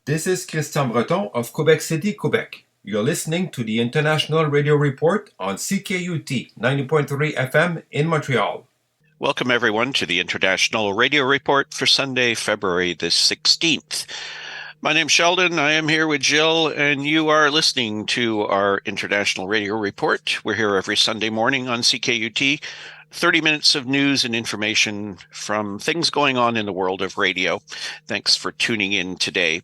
This is Christian Breton of Quebec City, Quebec. You're listening to the International Radio Report on CKUT 90.3 FM in Montreal. Welcome, everyone, to the International Radio Report for Sunday, February the 16th. My name's Sheldon. I am here with Gilles, and you are listening to our International Radio Report. We're here every Sunday morning on CKUT. 30 minutes of news and information from things going on in the world of radio. Thanks for tuning in today.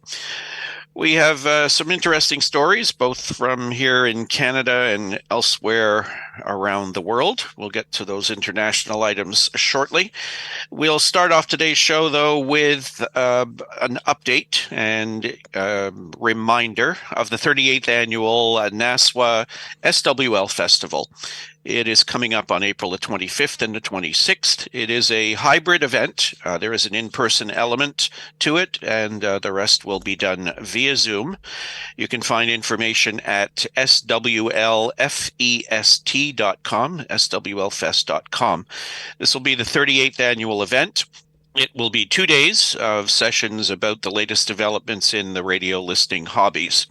We have some interesting stories, both from here in Canada and elsewhere around the world. We'll get to those international items shortly. We'll start off today's show, though, with an update and reminder of the 38th annual NASWA SWL Festival. It is coming up on April the 25th and the 26th. It is a hybrid event. There is an in-person element to it, and the rest will be done via Zoom. You can find information at swlfest.com, swlfest.com. This will be the 38th annual event. It will be 2 days of sessions about the latest developments in the radio listening hobbies.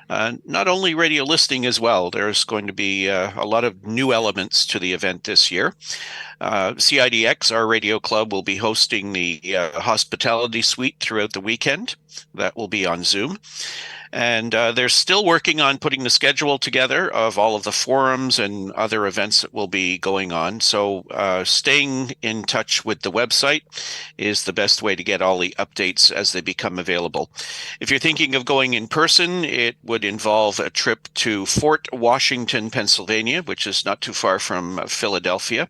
Not only radio listening as well, there's going to be a lot of new elements to the event this year. CIDX, our radio club, will be hosting the hospitality suite throughout the weekend. That will be on Zoom. And they're still working on putting the schedule together of all of the forums and other events that will be going on. So staying in touch with the website is the best way to get all the updates as they become available. If you're thinking of going in person, it would involve a trip to Fort Washington, Pennsylvania, which is not too far from Philadelphia.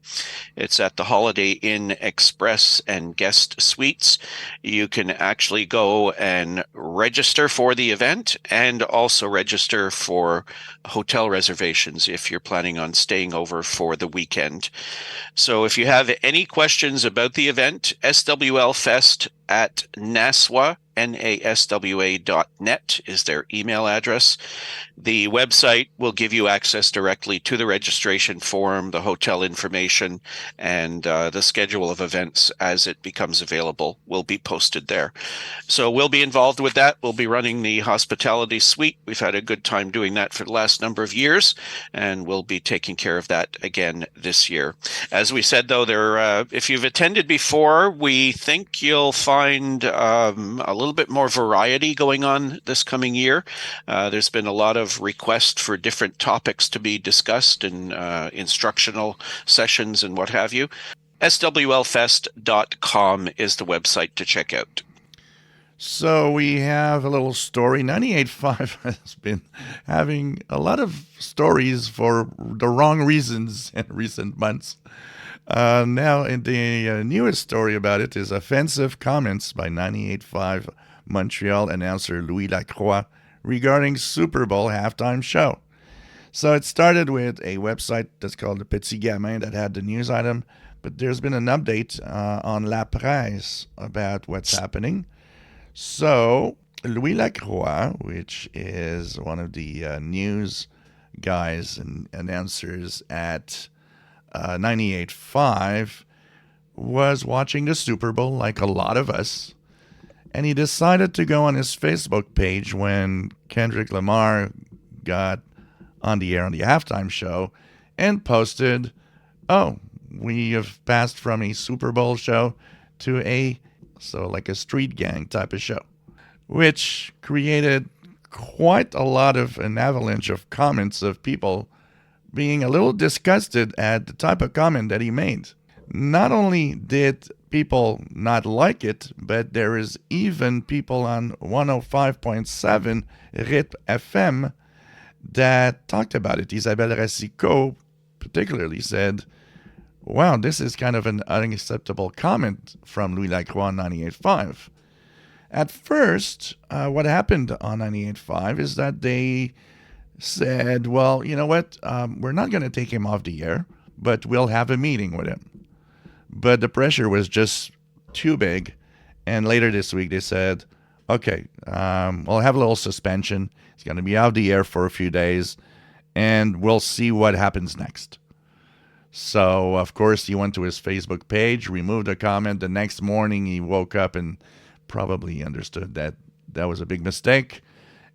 It's at the Holiday Inn Express and Guest Suites. You can actually go and register for the event and also register for hotel reservations if you're planning on staying over for the weekend. So if you have any questions about the event, swlfest at NASWA, NASWA.net is their email address. The website will give you access directly to the registration form, the hotel information, and the schedule of events as it becomes available will be posted there. So we'll be involved with that. We'll be running the hospitality suite. We've had a good time doing that for the last number of years, and we'll be taking care of that again this year. As we said, though, if you've attended before, we think you'll find a little bit more variety going on this coming year. There's been a lot of requests for different topics to be discussed and instructional sessions and what have you. swlfest.com is the website to check out. So we have a little story. 98.5 has been having a lot of stories for the wrong reasons in recent months. Now, in the newest story about it is offensive comments by 98.5 Montreal announcer Louis Lacroix regarding Superbowl Halftime show. So it started with a website that's called the PetitPetitGamin that had the news item, but there's been an update on La Presse about what's happening. So Louis Lacroix, which is one of the news guys and announcers at 98.5, was watching the Super Bowl like a lot of us, and he decided to go on his Facebook page when Kendrick Lamar got on the air on the halftime show and posted, "Oh, we have passed from a Super Bowl show to like a street gang type of show," which created quite a lot of an avalanche of comments of people being a little disgusted at the type of comment that he made. Not only did people not like it, but there is even people on 105.7 RIP FM that talked about it. Isabelle Racicot particularly said, "Wow, this is kind of an unacceptable comment from Louis Lacroix on 98.5. At first, what happened on 98.5 is that they said, well, you know what, we're not going to take him off the air, but we'll have a meeting with him. But the pressure was just too big, and later this week they said, okay, we'll have a little suspension. He's going to be out of the air for a few days, and we'll see what happens next. So, of course, he went to his Facebook page, removed a comment. The next morning, he woke up and probably understood that that was a big mistake.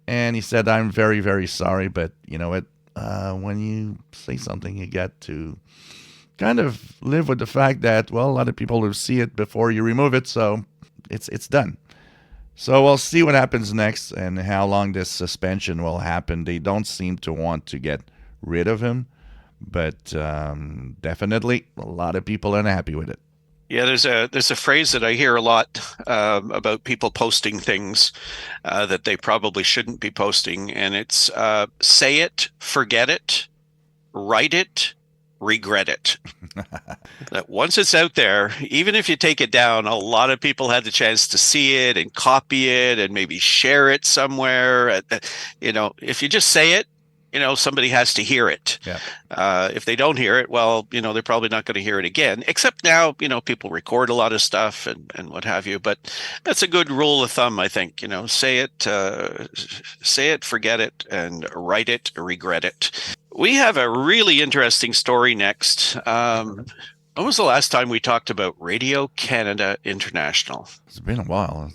And he said, I'm very, very sorry, but you know what? When you say something, you got to kind of live with the fact that, well, a lot of people will see it before you remove it, so it's done. So we'll see what happens next and how long this suspension will happen. They don't seem to want to get rid of him, but definitely a lot of people are unhappy with it. Yeah, there's a phrase that I hear a lot about people posting things that they probably shouldn't be posting, and it's say it, forget it, write it, regret it. That once it's out there, even if you take it down, a lot of people had the chance to see it and copy it and maybe share it somewhere. If you just say it, somebody has to hear it. Yeah. If they don't hear it, well, they're probably not going to hear it again. Except now, people record a lot of stuff and what have you. But that's a good rule of thumb, I think. Say it, forget it, and write it, regret it. We have a really interesting story next. When was the last time we talked about Radio Canada International? It's been a while.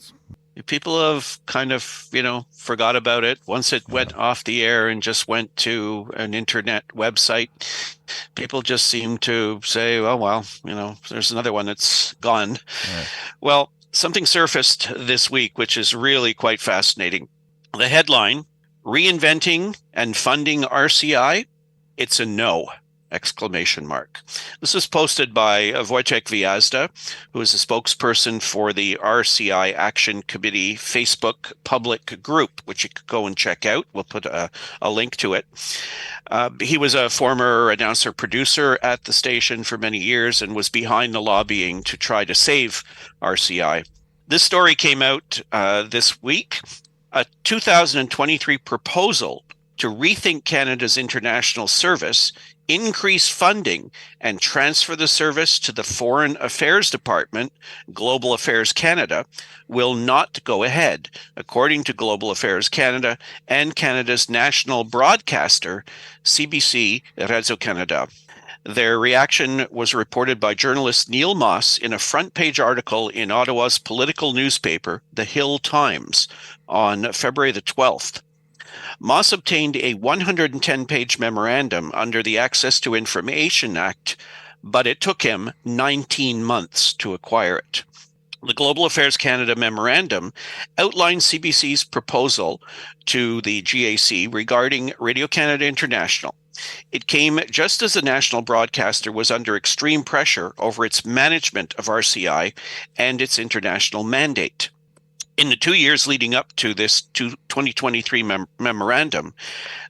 People have kind of, forgot about it. Once it went off the air and just went to an internet website, people just seem to say, oh, well, there's another one that's gone. Right. Well, something surfaced this week, which is really quite fascinating. The headline, Reinventing and Funding RCI, It's a No! Exclamation mark. This is posted by Wojciech Wyazda, who is a spokesperson for the RCI Action Committee Facebook public group, which you could go and check out. We'll put a link to it. He was a former announcer-producer at the station for many years and was behind the lobbying to try to save RCI. This story came out this week. A 2023 proposal to rethink Canada's international service, increase funding, and transfer the service to the Foreign Affairs Department, Global Affairs Canada, will not go ahead, according to Global Affairs Canada and Canada's national broadcaster, CBC Réseau Canada. Their reaction was reported by journalist Neil Moss in a front-page article in Ottawa's political newspaper, The Hill Times, on February the 12th. Moss obtained a 110-page memorandum under the Access to Information Act, but it took him 19 months to acquire it. The Global Affairs Canada memorandum outlined CBC's proposal to the GAC regarding Radio Canada International. It came just as the national broadcaster was under extreme pressure over its management of RCI and its international mandate. In the 2 years leading up to this 2023 memorandum,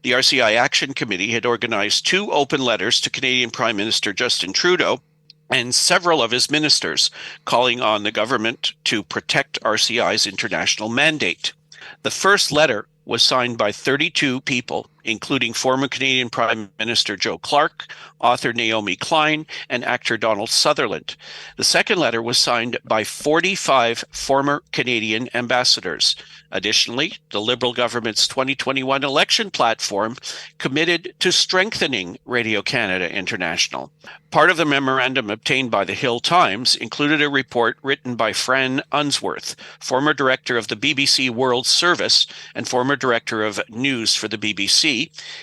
the RCI Action Committee had organized 2 open letters to Canadian Prime Minister Justin Trudeau and several of his ministers, calling on the government to protect RCI's international mandate. The first letter was signed by 32 people, including former Canadian Prime Minister Joe Clark, author Naomi Klein, and actor Donald Sutherland. The second letter was signed by 45 former Canadian ambassadors. Additionally, the Liberal government's 2021 election platform committed to strengthening Radio Canada International. Part of the memorandum obtained by the Hill Times included a report written by Fran Unsworth, former director of the BBC World Service and former director of news for the BBC,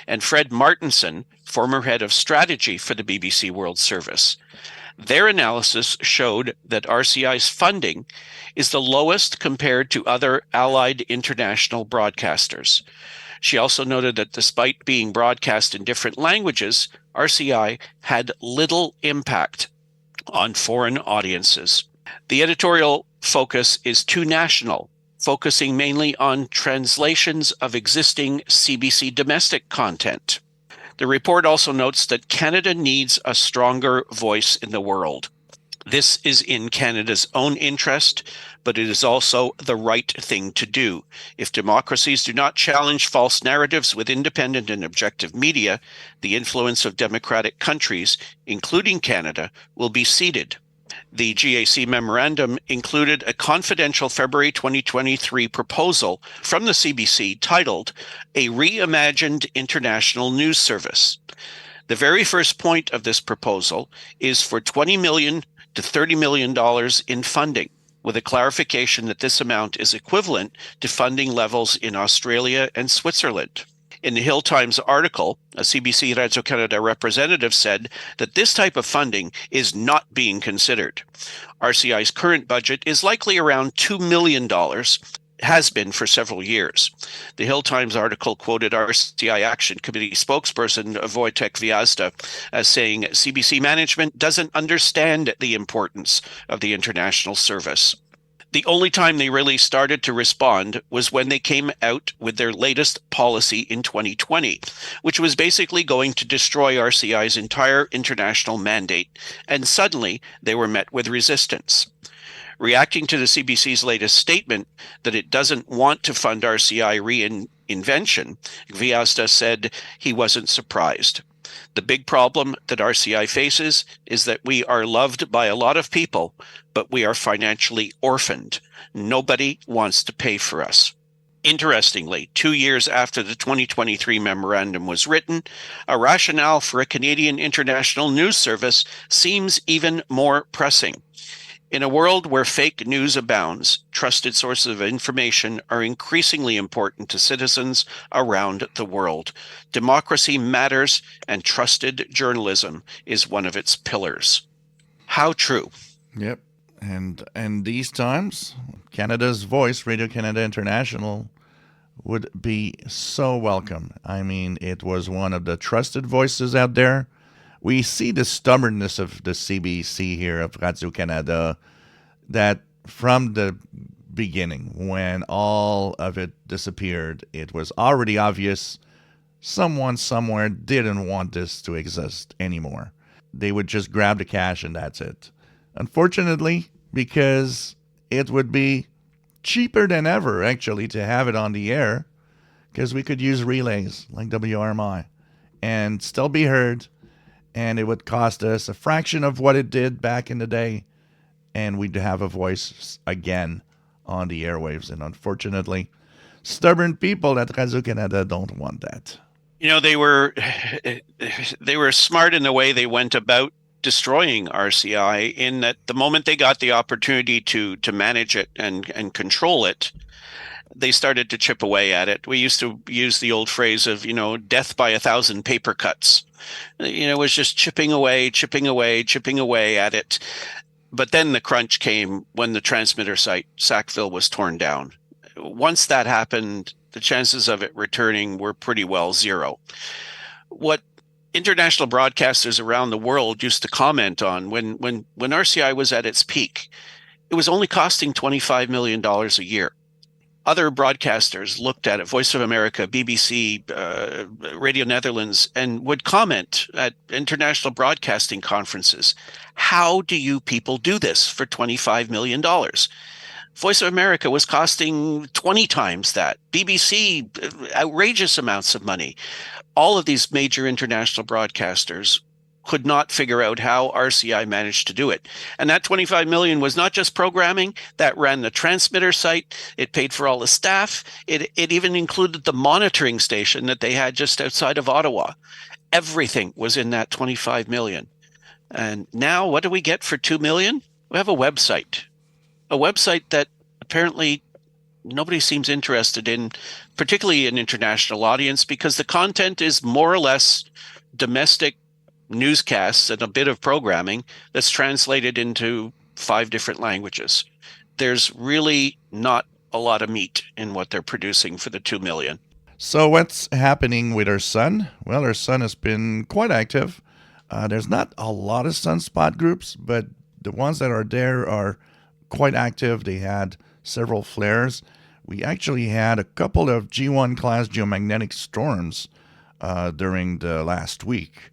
and Fred Martinson, former head of strategy for the BBC World Service. Their analysis showed that RCI's funding is the lowest compared to other allied international broadcasters. She also noted that despite being broadcast in different languages, RCI had little impact on foreign audiences. The editorial focus is too national, focusing mainly on translations of existing CBC domestic content. The report also notes that Canada needs a stronger voice in the world. This is in Canada's own interest, but it is also the right thing to do. If democracies do not challenge false narratives with independent and objective media, the influence of democratic countries, including Canada, will be ceded. The GAC memorandum included a confidential February 2023 proposal from the CBC titled A Reimagined International News Service. The very first point of this proposal is for $20 million to $30 million in funding. with a clarification that this amount is equivalent to funding levels in Australia and Switzerland. In the Hill Times article, a CBC Radio-Canada representative said that this type of funding is not being considered. RCI's current budget is likely around $2 million, has been for several years. The Hill Times article quoted RCI Action Committee spokesperson Wojtek Gwiazda as saying CBC management doesn't understand the importance of the international service. The only time they really started to respond was when they came out with their latest policy in 2020, which was basically going to destroy RCI's entire international mandate, and suddenly they were met with resistance. Reacting to the CBC's latest statement that it doesn't want to fund RCI reinvention, Gwiazda said he wasn't surprised. The big problem that RCI faces is that we are loved by a lot of people, but we are financially orphaned. Nobody wants to pay for us. Interestingly, 2 years after the 2023 memorandum was written, a rationale for a Canadian international news service seems even more pressing. In a world where fake news abounds, trusted sources of information are increasingly important to citizens around the world. Democracy matters, and trusted journalism is one of its pillars. How true. Yep. And these times, Canada's voice, Radio-Canada International, would be so welcome. I mean, it was one of the trusted voices out there. We see the stubbornness of the CBC here, of Radio-Canada, that from the beginning, when all of it disappeared, it was already obvious someone somewhere didn't want this to exist anymore. They would just grab the cash and that's it. Unfortunately, because it would be cheaper than ever, actually, to have it on the air, because we could use relays like WRMI and still be heard, and it would cost us a fraction of what it did back in the day, and we'd have a voice again on the airwaves. And unfortunately, stubborn people at Radio-Canada don't want that. You know, they were smart in the way they went about destroying RCI, in that the moment they got the opportunity to manage it and control it, they started to chip away at it. We used to use the old phrase of, death by 1,000 paper cuts. It was just chipping away at it. But then the crunch came when the transmitter site, Sackville, was torn down. Once that happened, the chances of it returning were pretty well zero. What international broadcasters around the world used to comment on when RCI was at its peak, it was only costing $25 million a year. Other broadcasters looked at it, Voice of America, BBC, Radio Netherlands, and would comment at international broadcasting conferences. How do you people do this for $25 million? Voice of America was costing 20 times that. BBC, outrageous amounts of money. All of these major international broadcasters could not figure out how RCI managed to do it. And that $25 million was not just programming. That ran the transmitter site. It paid for all the staff. It even included the monitoring station that they had just outside of Ottawa. Everything was in that $25 million. And now what do we get for $2 million? We have a website that apparently nobody seems interested in, particularly an international audience, because the content is more or less domestic newscasts and a bit of programming that's translated into 5 different languages. There's really not a lot of meat in what they're producing for the $2 million. So what's happening with our son? Well, our son has been quite active. There's not a lot of sunspot groups, but the ones that are there are quite active. They had several flares. We actually had a couple of G1 class geomagnetic storms during the last week.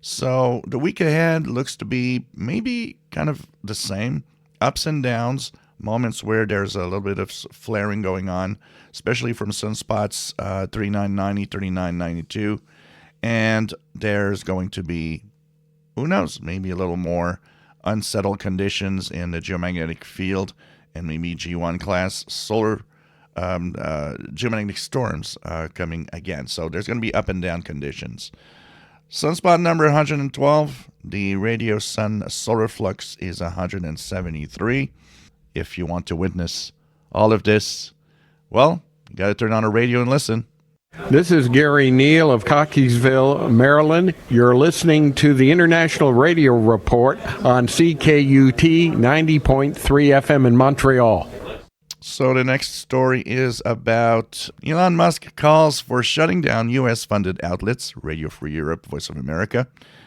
So the week ahead looks to be maybe kind of the same. Ups and downs, moments where there's a little bit of flaring going on, especially from sunspots 3990, 3992. And there's going to be, who knows, maybe a little more unsettled conditions in the geomagnetic field, and maybe G1 class solar geomagnetic storms coming again. So there's going to be up and down conditions. Sunspot number 112, the radio sun solar flux is 173. if you want to witness all of this, well, you got to turn on a radio and listen. This is Gary Neal of Cockeysville, Maryland. You're listening to the International Radio Report on CKUT 90.3 FM in Montreal. So the next story is about Elon Musk calls for shutting down U.S.-funded outlets, Radio Free Europe, Voice of America.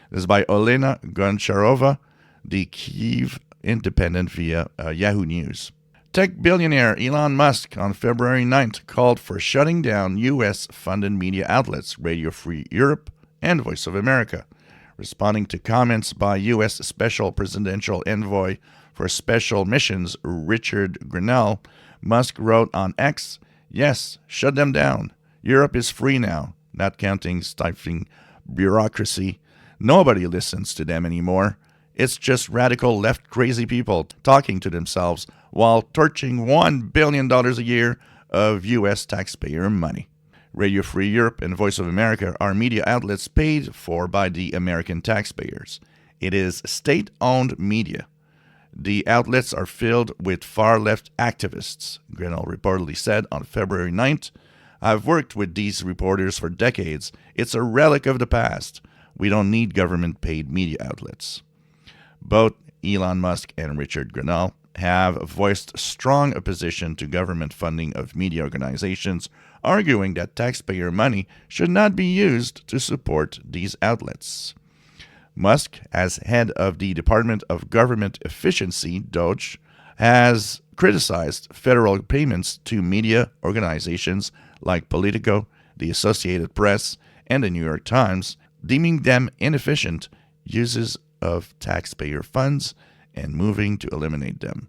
This is by Olena Goncharova, the Kyiv Independent via Yahoo News. Tech billionaire Elon Musk on February 9th called for shutting down U.S.-funded media outlets, Radio Free Europe and Voice of America. Responding to comments by U.S. Special Presidential Envoy for Special Missions Richard Grenell, Musk wrote on X, "Yes, shut them down. Europe is free now, not counting stifling bureaucracy. Nobody listens to them anymore. It's just radical left crazy people talking to themselves while torching $1 billion a year of U.S. taxpayer money." Radio Free Europe and Voice of America are media outlets paid for by the American taxpayers. It is state-owned media. The outlets are filled with far-left activists, Grenell reportedly said on February 9th. "I've worked with these reporters for decades. It's a relic of the past. We don't need government-paid media outlets." Both Elon Musk and Richard Grenell have voiced strong opposition to government funding of media organizations, arguing that taxpayer money should not be used to support these outlets. Musk, as head of the Department of Government Efficiency, DOGE, has criticized federal payments to media organizations like Politico, the Associated Press, and the New York Times, deeming them inefficient uses of taxpayer funds and moving to eliminate them.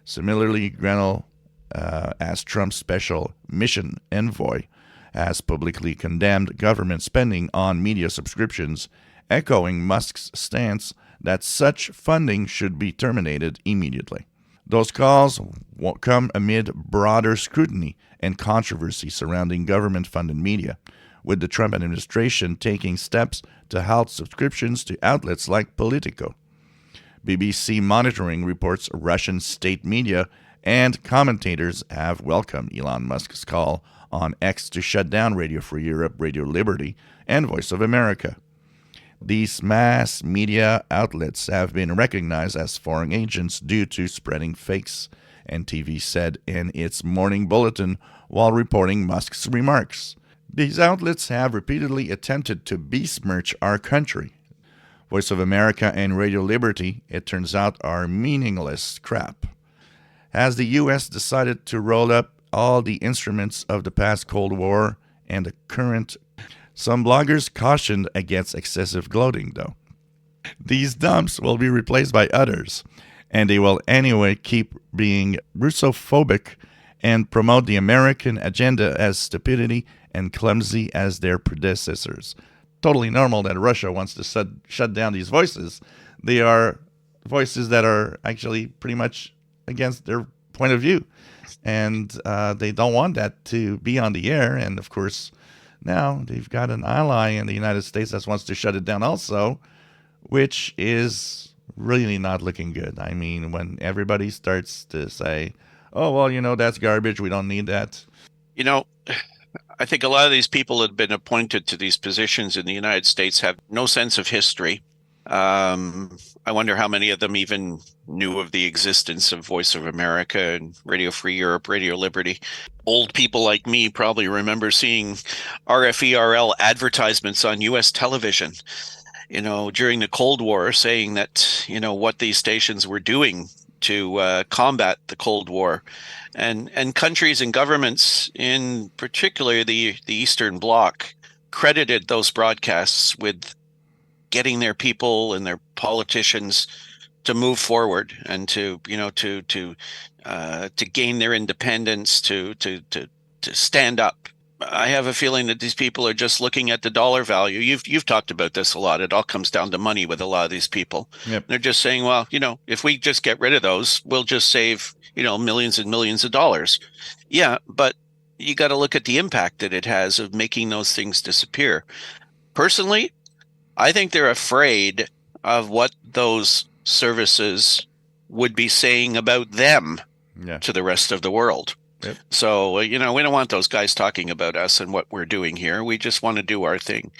Similarly, Grenell, as Trump's special mission envoy, has publicly condemned government spending on media subscriptions, echoing Musk's stance that such funding should be terminated immediately. Those calls come amid broader scrutiny and controversy surrounding government-funded media, with the Trump administration taking steps to halt subscriptions to outlets like Politico. BBC Monitoring reports Russian state media and commentators have welcomed Elon Musk's call on X to shut down Radio Free Europe, Radio Liberty, and Voice of America. These mass media outlets have been recognized as foreign agents due to spreading fakes, NTV said in its morning bulletin while reporting Musk's remarks. These outlets have repeatedly attempted to besmirch our country. Voice of America and Radio Liberty, it turns out, are meaningless crap. Has the U.S. decided to roll up all the instruments of the past Cold War and the current? Some bloggers cautioned against excessive gloating, though. These dumps will be replaced by others, and they will anyway keep being Russophobic and promote the American agenda as stupidity and clumsy as their predecessors. Totally normal that Russia wants to shut down these voices. They are voices that are actually pretty much against their point of view, and they don't want that to be on the air. And of course, now they've got an ally in the United States that wants to shut it down also, which is really not looking good. I mean, when everybody starts to say, "Oh, well, that's garbage, we don't need that." I think a lot of these people that have been appointed to these positions in the United States have no sense of history. I wonder how many of them even knew of the existence of Voice of America and Radio Free Europe, Radio Liberty. Old people like me probably remember seeing RFERL advertisements on U.S. television, during the Cold War, saying that, what these stations were doing to combat the Cold War. And countries and governments, in particular the Eastern Bloc, credited those broadcasts with getting their people and their politicians to move forward and to gain their independence, to stand up. I have a feeling that these people are just looking at the dollar value. You've talked about this a lot. It all comes down to money with a lot of these people. Yep. They're just saying, well, if we just get rid of those, we'll just save, millions and millions of dollars. Yeah, but you got to look at the impact that it has of making those things disappear. Personally, I think they're afraid of what those services would be saying about them Yeah. to the rest of the world. Yep. So, we don't want those guys talking about us and what we're doing here. We just want to do our thing.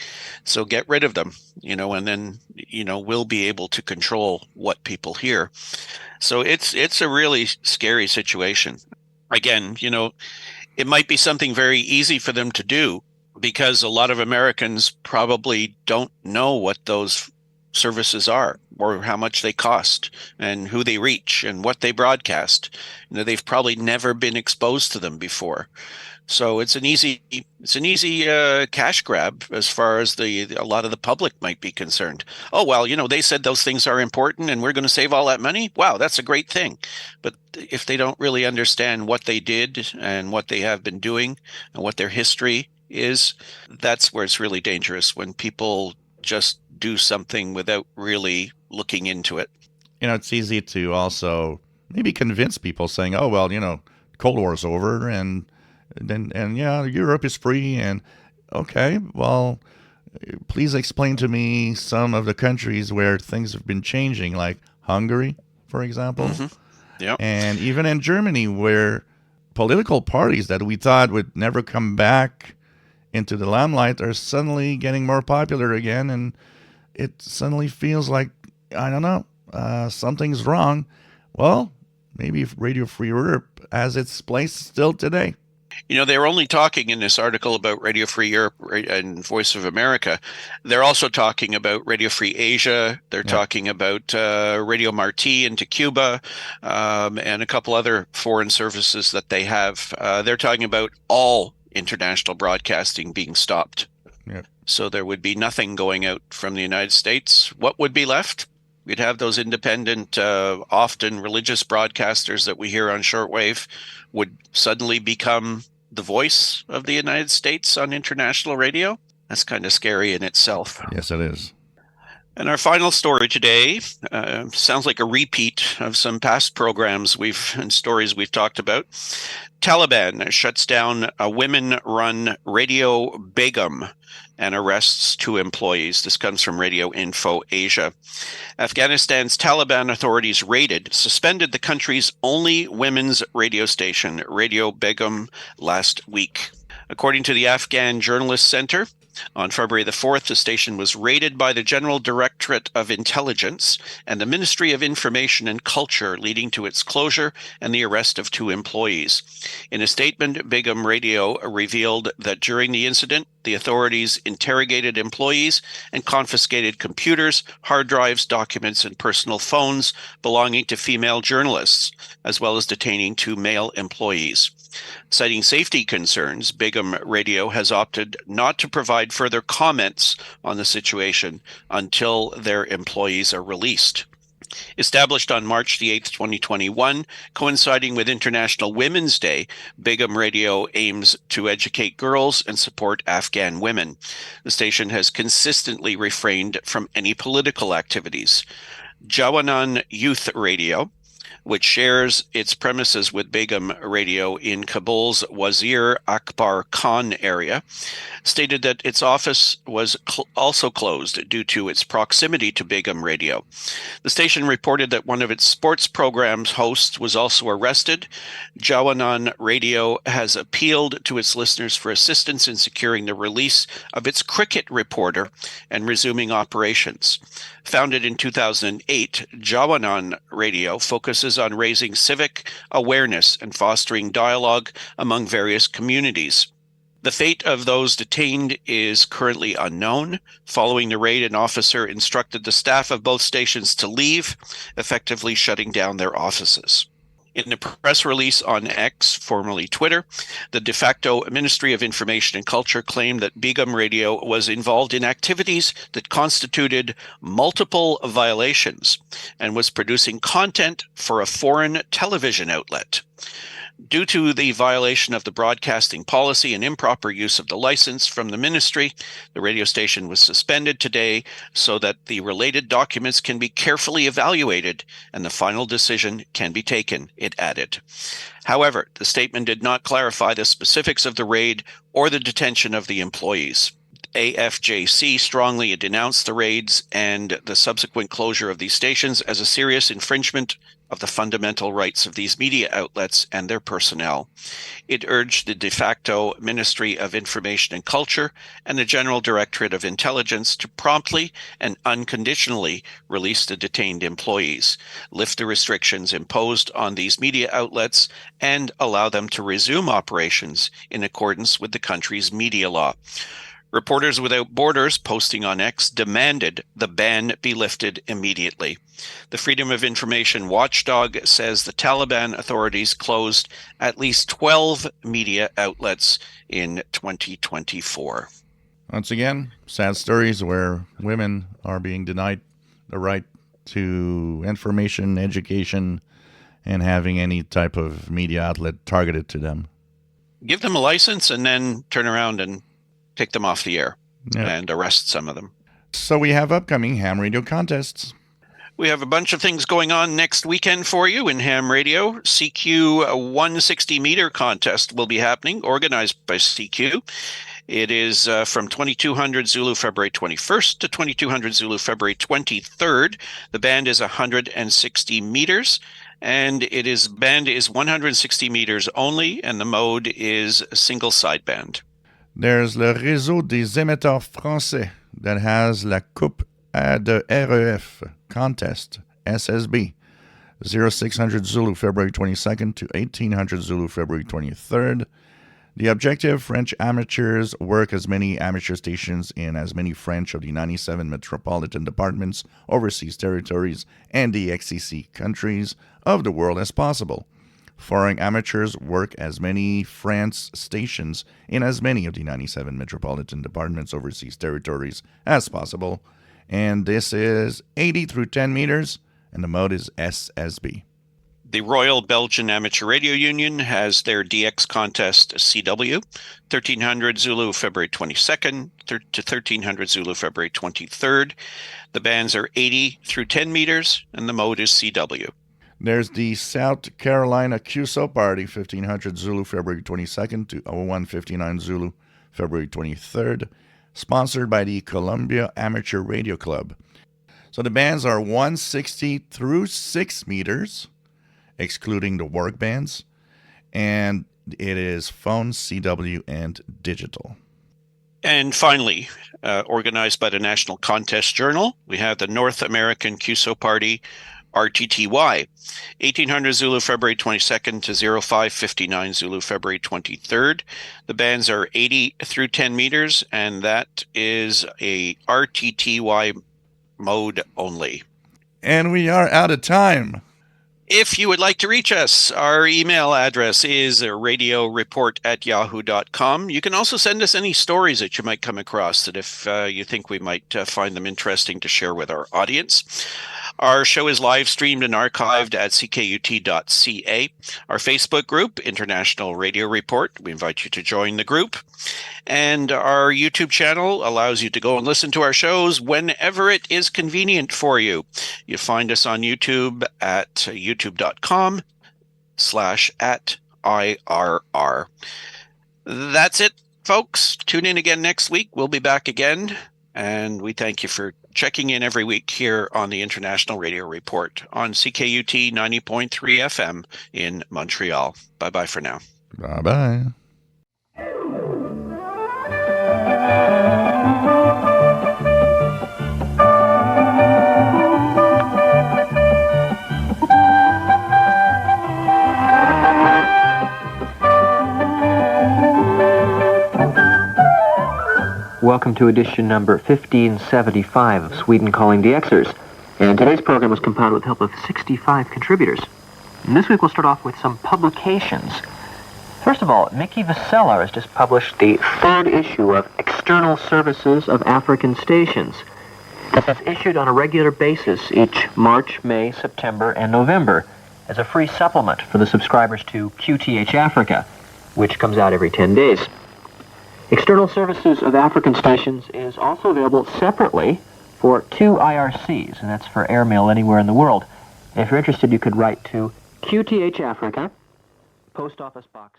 So get rid of them, and then, we'll be able to control what people hear. So it's a really scary situation. Again, it might be something very easy for them to do because a lot of Americans probably don't know what those services are or how much they cost and who they reach and what they broadcast. They've probably never been exposed to them before. So it's an easy cash grab as far as a lot of the public might be concerned. Oh, well, they said those things are important and we're going to save all that money. Wow, that's a great thing. But if they don't really understand what they did and what they have been doing and what their history is, that's where it's really dangerous, when people just do something without really looking into it. It's easy to also maybe convince people saying, oh, well, Cold War's over and Europe is free. And okay, well, please explain to me some of the countries where things have been changing, like Hungary, for example. Mm-hmm. Yeah. And even in Germany, where political parties that we thought would never come back into the limelight are suddenly getting more popular again. And it suddenly feels like, I don't know, something's wrong. Well, maybe Radio Free Europe has its place still today. They were only talking in this article about Radio Free Europe and Voice of America. They're also talking about Radio Free Asia. They're talking about Radio Marti into Cuba and a couple other foreign services that they have. They're talking about all international broadcasting being stopped. Yep. So there would be nothing going out from the United States. What would be left? We'd have those independent, often religious broadcasters that we hear on shortwave would suddenly become the voice of the United States on international radio. That's kind of scary in itself. Yes, it is. And our final story today sounds like a repeat of some past programs and stories we've talked about. Taliban shuts down a women-run Radio Begum and arrests 2 employees. This comes from Radio Info Asia. Afghanistan's Taliban authorities suspended the country's only women's radio station, Radio Begum, last week. According to the Afghan Journalist Center, on February the 4th, the station was raided by the General Directorate of Intelligence and the Ministry of Information and Culture, leading to its closure and the arrest of 2 employees. In a statement, Begum Radio revealed that during the incident, the authorities interrogated employees and confiscated computers, hard drives, documents, and personal phones belonging to female journalists, as well as detaining 2 male employees. Citing safety concerns, Begum Radio has opted not to provide further comments on the situation until their employees are released. Established on March the 8th, 2021, coinciding with International Women's Day, Begum Radio aims to educate girls and support Afghan women. The station has consistently refrained from any political activities. Jawanan Youth Radio, which shares its premises with Begum Radio in Kabul's Wazir Akbar Khan area, stated that its office was also closed due to its proximity to Begum Radio. The station reported that one of its sports programs hosts was also arrested. Jawanan Radio has appealed to its listeners for assistance in securing the release of its cricket reporter and resuming operations. Founded in 2008, Jawanan Radio focuses on raising civic awareness and fostering dialogue among various communities. The fate of those detained is currently unknown. Following the raid, an officer instructed the staff of both stations to leave, effectively shutting down their offices. In a press release on X, formerly Twitter, the de facto Ministry of Information and Culture claimed that Begum Radio was involved in activities that constituted multiple violations and was producing content for a foreign television outlet. Due to the violation of the broadcasting policy and improper use of the license from the ministry, the radio station was suspended today so that the related documents can be carefully evaluated and the final decision can be taken, it added. However, the statement did not clarify the specifics of the raid or the detention of the employees. AFJC strongly denounced the raids and the subsequent closure of these stations as a serious infringement of the fundamental rights of these media outlets and their personnel. It urged the de facto Ministry of Information and Culture and the General Directorate of Intelligence to promptly and unconditionally release the detained employees, lift the restrictions imposed on these media outlets, and allow them to resume operations in accordance with the country's media law. Reporters Without Borders, posting on X, demanded the ban be lifted immediately. The Freedom of Information watchdog says the Taliban authorities closed at least 12 media outlets in 2024. Once again, sad stories where women are being denied the right to information, education, and having any type of media outlet targeted to them. Give them a license and then turn around and take them off the air and arrest some of them. So we have upcoming ham radio contests. We have a bunch of things going on next weekend for you in ham radio. CQ 160 meter contest will be happening, organized by CQ. It is from 2200 Zulu February 21st to 2200 Zulu February 23rd. The band is 160 meters. And band is 160 meters only, and the mode is single sideband. There's le Réseau des Émetteurs Français that has la Coupe de REF contest, SSB, 0600 Zulu February 22nd to 1800 Zulu February 23rd. The objective, French amateurs work as many amateur stations in as many French of the 97 metropolitan departments, overseas territories, and the XCC countries of the world as possible. Foreign amateurs work as many France stations in as many of the 97 metropolitan departments, overseas territories as possible. And this is 80 through 10 meters, and the mode is SSB. The Royal Belgian Amateur Radio Union has their DX contest CW, 1300 Zulu February 22nd to 1300 Zulu February 23rd. The bands are 80 through 10 meters, and the mode is CW. There's the South Carolina QSO Party, 1500 Zulu February 22nd to 0159 Zulu February 23rd, sponsored by the Columbia Amateur Radio Club. So the bands are 160 through 6 meters, excluding the work bands, and it is phone, CW, and digital. And finally, organized by the National Contest Journal, we have the North American QSO Party, RTTY, 1800 Zulu February 22nd to 0559 Zulu February 23rd. The bands are 80 through 10 meters, and that is a RTTY mode only. And we are out of time. If you would like to reach us, our email address is radioreport@yahoo.com. You can also send us any stories that you might come across that if you think we might find them interesting to share with our audience. Our show is live streamed and archived at ckut.ca. Our Facebook group, International Radio Report, we invite you to join the group. And our YouTube channel allows you to go and listen to our shows whenever it is convenient for you. You find us on YouTube at youtube.com/@IRR. That's it, folks. Tune in again next week. We'll be back again. And we thank you for checking in every week here on the International Radio Report on CKUT 90.3 FM in Montreal. Bye-bye for now. Bye-bye. Welcome to edition number 1575 of Sweden Calling DXers. And today's program was compiled with the help of 65 contributors. And this week we'll start off with some publications. First of all, Mickey Vasella has just published the third issue of External Services of African Stations. This is issued on a regular basis each March, May, September, and November as a free supplement for the subscribers to QTH Africa, which comes out every 10 days. External Services of African Stations is also available separately for 2 IRCs, and that's for airmail anywhere in the world. And if you're interested, you could write to QTH Africa, Post Office Box